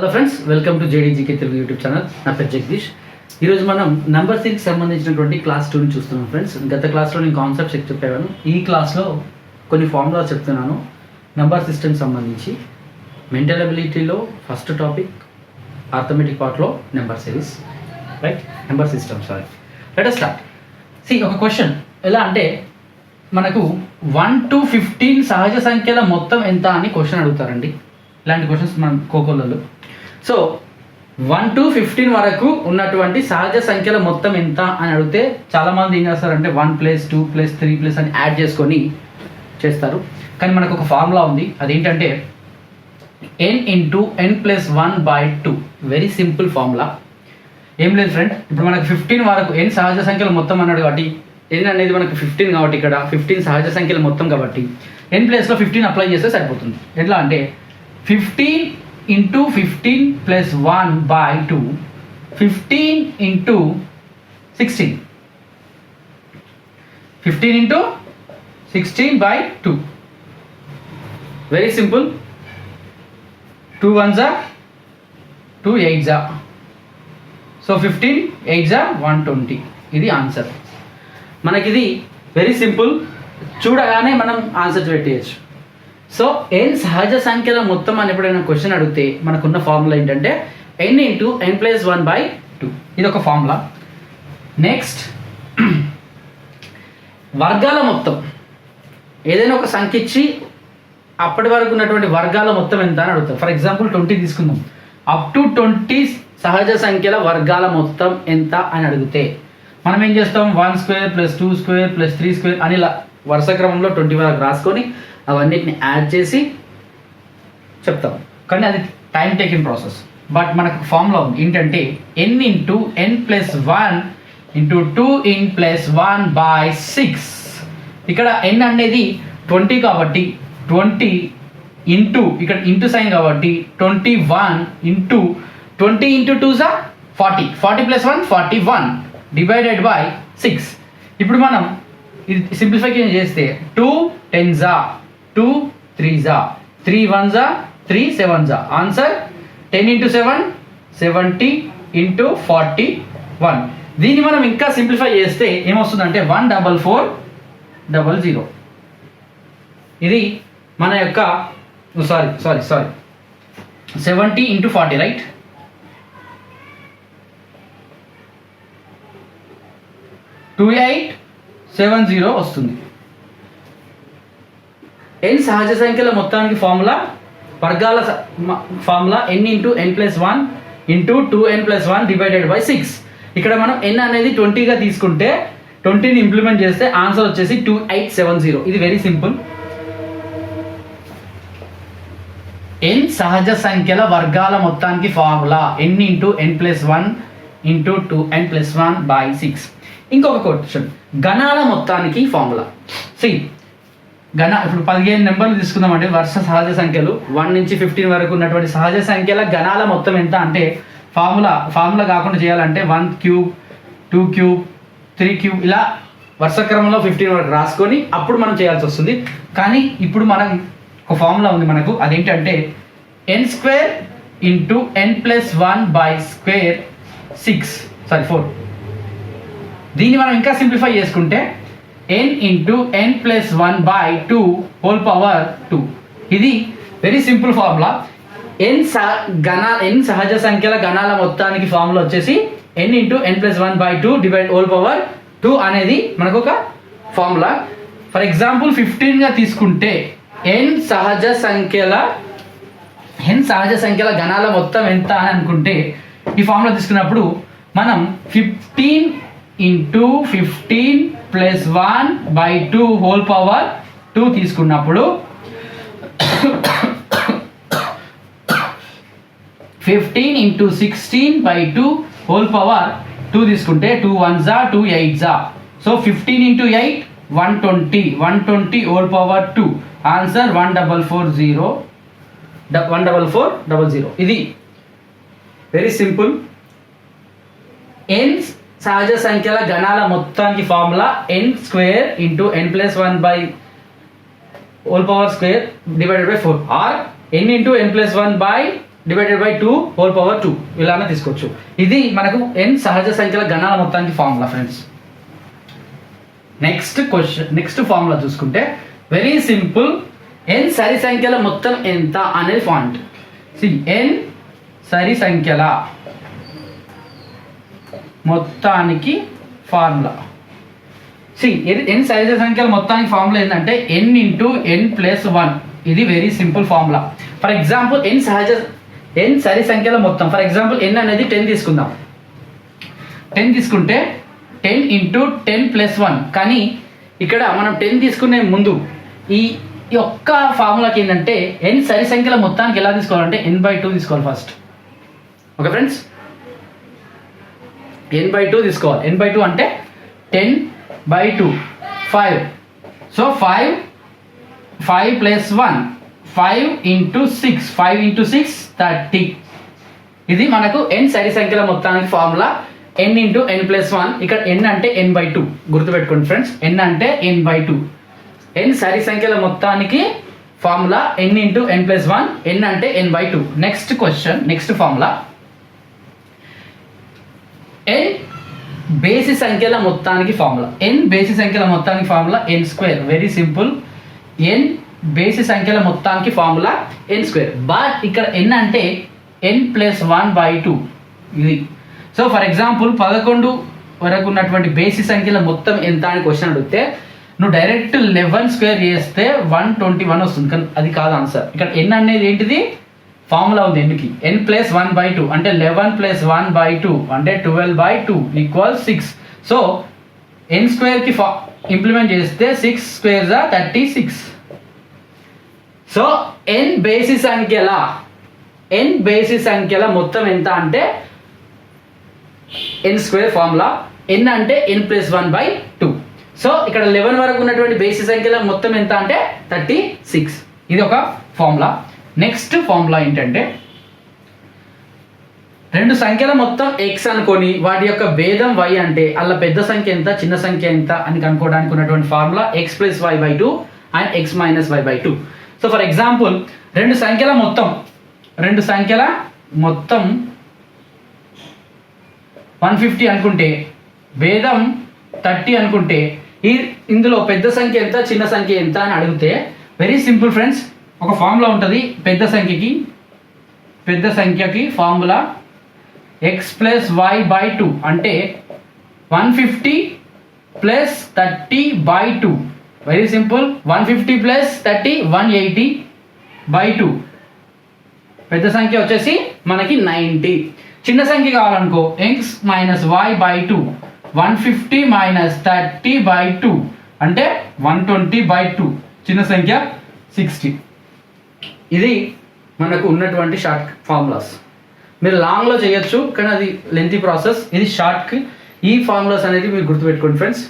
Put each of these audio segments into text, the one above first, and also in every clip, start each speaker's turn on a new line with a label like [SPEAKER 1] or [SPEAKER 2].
[SPEAKER 1] Hello friends, welcome to Gk Telugu YouTube channel. నా పేరు జగదీష్. ఈరోజు మనం నెంబర్ సిరీస్కి సంబంధించినటువంటి క్లాస్ 2ని చూస్తున్నాం ఫ్రెండ్స్. గత క్లాస్లో నేను కాన్సెప్ట్స్ చెప్పాను. ఈ క్లాస్లో కొన్ని ఫార్ములాస్ చెప్తున్నాను నెంబర్ సిస్టమ్కి సంబంధించి. మెంటల్ అబిలిటీలో ఫస్ట్ టాపిక్, ఆర్థమెటిక్ పార్ట్లో number series, right, number system. Sorry, let us start. ఒక క్వశ్చన్ ఎలా అంటే, మనకు 1 to 15 సహజ సంఖ్యల మొత్తం ఎంత అని క్వశ్చన్ అడుగుతారండి. ఇలాంటి క్వశ్చన్స్ మనం కోకోలలో. సో 1 to 15 వరకు ఉన్నటువంటి సహజ సంఖ్యల మొత్తం ఎంత అని అడిగితే చాలామంది ఏం చేస్తారంటే 1 + 2 + 3 అని యాడ్ చేసుకొని చేస్తారు. కానీ మనకు ఒక ఫార్ములా ఉంది, అదేంటంటే n × n + 1/2. Very simple formula. ఏం లేదు ఫ్రెండ్, ఇప్పుడు మనకు 15 వరకు n సహజ సంఖ్యల మొత్తం అన్నాడు కాబట్టి n అనేది మనకు 15 కాబట్టి ఇక్కడ 15 సహజ సంఖ్యల మొత్తం కాబట్టి n ప్లేస్లో 15 అప్లై చేస్తే సరిపోతుంది. ఎట్లా అంటే 15 × 15 + 1/2, 15 × 16, 15 × 16/2. Very simple. 2 1s are 2 8s are. So 15 8s are 120. ఇది ఆన్సర్. మనకిది వెరీ సింపుల్, చూడగానే మనం ఆన్సర్ పెట్టేయచ్చు. సో n సహజ సంఖ్యల మొత్తం అని ఎప్పుడైనా క్వశ్చన్ అడిగితే మనకున్న ఫార్ములా ఏంటంటే n × n + 1/2. ఇది ఒక ఫార్ములా. నెక్స్ట్, వర్గాల మొత్తం. ఏదైనా ఒక సంఖ్య ఇచ్చి అప్పటి వరకు ఉన్నటువంటి వర్గాల మొత్తం ఎంత అని అడుగుతారు. ఫర్ ఎగ్జాంపుల్ 20 తీసుకుందాం. అప్ టు 20 సహజ సంఖ్యల వర్గాల మొత్తం ఎంత అని అడిగితే మనం ఏం చేస్తాం, 1² + 2² + 3² అని ఇలా వరుస క్రమంలో 20 వరకు రాసుకొని అవన్నిటిని యాడ్ చేసి చెప్తాం. కానీ అది టైం టేకింగ్ ప్రాసెస్. బట్ మనకు ఫార్ములా ఉంది ఏంటంటే n × n + 1 × 2n + 1/6. ఇక్కడ n అనేది 20 కాబట్టి 20 ఇంటూ ఇక్కడ ఇంటూ సైన్ కాబట్టి 21 ఇంటూ 20 × 2 = 40, 40 + 1 41 /6. ఇప్పుడు మనం ఇది సింప్లిఫికేషన్ చేస్తే 2 10s are 2 3s are 3 1s are 3 7s are. Answer 10 × 7 70 × 41. దీన్ని మనం ఇంకా సింప్లిఫై చేస్తే ఏమొస్తుందంటే 14400. ఇది మన యొక్క సారీ 70 × 40, రైట్. టూ 2870 వస్తుంది. n సహజ సంఖ్యల మొత్తానికి ఫార్ములా, వర్గాల ఫార్ములా n × n + 1 × 2n + 1 /6. ఇక్కడ మనం n అనేది 20గా తీసుకుంటే 20ని ఇంప్లిమెంట్ చేస్తే ఆన్సర్ వచ్చేసి 2870. ఇది వెరీ సింపుల్. n సహజ సంఖ్యల వర్గాల మొత్తానికి ఫార్ములా n × n + 1 × 2n + 1/6. ఇంకొక క్వశ్చన్, గణాల మొత్తానికి ఫార్ములా. ఇప్పుడు 15 నెంబర్లు తీసుకుందామంటే వరుస సహజ సంఖ్యలు 1 నుంచి 15 వరకు ఉన్నటువంటి సహజ సంఖ్యల గణాల మొత్తం ఎంత అంటే ఫార్ములా కాకుండా చేయాలంటే 1³ 2³ 3³ ఇలా వరుస క్రమంలో 15 వరకు రాసుకొని అప్పుడు మనం చేయాల్సి వస్తుంది. కానీ ఇప్పుడు మనం ఒక ఫార్ములా ఉంది మనకు, అదేంటంటే n² × n + 1/4. దీన్ని మనం ఇంకా సింప్లిఫై చేసుకుంటే n × n + 1/2 ఇది వెరీ సింపుల్ ఫార్ములా. n సహజ సంఖ్యల గణాల మొత్తానికి ఫార్ములా వచ్చేసి n × n + 1/2 అనేది మనకు ఒక ఫార్ములా. ఫర్ ఎగ్జాంపుల్ 15గా తీసుకుంటే n సహజ సంఖ్యల గణాల మొత్తం ఎంత అని అనుకుంటే ఈ ఫార్ములా తీసుకున్నప్పుడు మనం 15 × 15 + 1/2 తీసుకున్నప్పుడు 15 × 16/2 తీసుకుంటే 2 1s are 2 8s are. So 15 × 8 120 answer 14400. ఇది వెరీ సింపుల్. n సహజ సంఖ్యల గణాల మొత్తానికి formula n² × n + 1/2 /4 or n × n + 1/2 divided by 2 whole power 2 ఇలానే తీసుకోవచ్చు. ఇది మనకు n సహజ సంఖ్యల గణాల మొత్తానికి ఫార్ములా ఫ్రెండ్స్. నెక్స్ట్ ఫార్ములా చూసుకుంటే వెరీ సింపుల్. n సరి సంఖ్యల మొత్తం ఎంత అనేది పాయింట్. n సరి సంఖ్యల మొత్తానికి ఫార్ములా. n సరి సంఖ్యల మొత్తానికి ఫార్ములా ఏంటంటే n ఇంటూ n ప్లస్ 1. ఇది very simple formula. For example n సరి సంఖ్యల మొత్తం, ఫర్ ఎగ్జాంపుల్ n అనేది 10 తీసుకుందాం. 10 తీసుకుంటే 10 ఇంటూ 10 ప్లస్ 1. కానీ ఇక్కడ మనం 10 తీసుకునే ముందు ఈ ఒక్క ఫార్ములాకి ఏంటంటే n సరి సంఖ్యల మొత్తానికి ఎలా తీసుకోవాలంటే n/2 తీసుకోవాలి ఫస్ట్. ఓకే ఫ్రెండ్స్, n/2 తీసుకోవాలి. n/2 అంటే 10/2 5. So 5 plus 1 5 into 6 5 into 6 30. ఇది మనకు n సరి సంఖ్యల మొత్తానికి formula. n into n plus 1. ఇక్కడ n అంటే n/2 గుర్తుపెట్టుకోండి ఫ్రెండ్స్. n అంటే n/2. n సరి సంఖ్యల మొత్తానికి formula n into n plus 1. n అంటే n/2. నెక్స్ట్ ఫార్ములా n బేసి సంఖ్యల మొత్తానికి ఫార్ములా. n బేసి సంఖ్యల మొత్తానికి formula n². Very simple. n బేసి సంఖ్యల మొత్తానికి ఫార్ములా n². బట్ ఇక్కడ n అంటే n ప్లస్ 1/2 ఇది. సో ఫర్ ఎగ్జాంపుల్ 11 వరకు ఉన్నటువంటి బేసి సంఖ్యల మొత్తం ఎంత అని క్వశ్చన్ అడిగితే నువ్వు డైరెక్ట్ 11² చేస్తే 121 వస్తుంది. కానీ అది కాదు ఆన్సర్. ఇక్కడ n అనేది ఏంటిది ఫార్ములా ఉంది nకి. n ప్లస్ 1/2 అంటే 11 ప్లస్ 1/2 అంటే 12/2 ఈక్వల్ 6. సో n²కి ఇంప్లిమెంట్ చేస్తే 6² 36. సో n బేసి సంఖ్యల మొత్తం ఎంత అంటే n² ఫార్ములా. n అంటే n ప్లస్ 1/2. సో ఇక్కడ 11 వరకు ఉన్నటువంటి బేసి సంఖ్యల మొత్తం ఎంత అంటే 36. ఇది ఒక ఫార్ములా. నెక్స్ట్ ఫార్ములా ఏంటంటే రెండు సంఖ్యల మొత్తం x అనుకొని వాటి యొక్క భేదం y అంటే అలా పెద్ద సంఖ్య ఎంత చిన్న సంఖ్య ఎంత అని కనుక్కోవడానికి ఉన్నటువంటి formula x plus y/2 and x minus y/2. So for example రెండు సంఖ్యల మొత్తం 150 అనుకుంటే భేదం 30 అనుకుంటే ఇందులో పెద్ద సంఖ్య ఎంత చిన్న సంఖ్య ఎంత అని అడిగితే వెరీ సింపుల్ ఫ్రెండ్స్. ఒక ఫార్ములా ఉంటుంది పెద్ద సంఖ్యకి ఫార్ములా x ప్లస్ y/2 అంటే 150 ప్లస్ 30/2. Very simple. 150 ప్లస్ 30 180/2. పెద్ద సంఖ్య వచ్చేసి మనకి 90. చిన్న సంఖ్య కావాలనుకో x మైనస్ y/2 150 మైనస్ 30/2 అంటే 120/2. చిన్న సంఖ్య 60. ఇది మనకు ఉన్నటువంటి షార్ట్ ఫార్ములాస్. మీరు లాంగ్లో చేయొచ్చు కానీ అది లెంతీ ప్రాసెస్. ఇది షార్ట్కి ఈ ఫార్ములాస్ అనేది మీరు గుర్తుపెట్టుకోండి ఫ్రెండ్స్.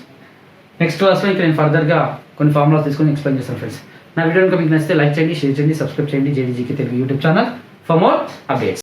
[SPEAKER 1] నెక్స్ట్ క్లాస్లో ఇంకా నేను ఫర్దర్గా కొన్ని ఫార్ములాస్ తీసుకొని ఎక్స్ప్లెయిన్ చేస్తాను ఫ్రెండ్స్. నా వీడియో కనుక మీకు నచ్చితే లైక్ చేయండి, షేర్ చేయండి, సబ్స్క్రైబ్ చేయండి Gk Telugu YouTube channel for more updates.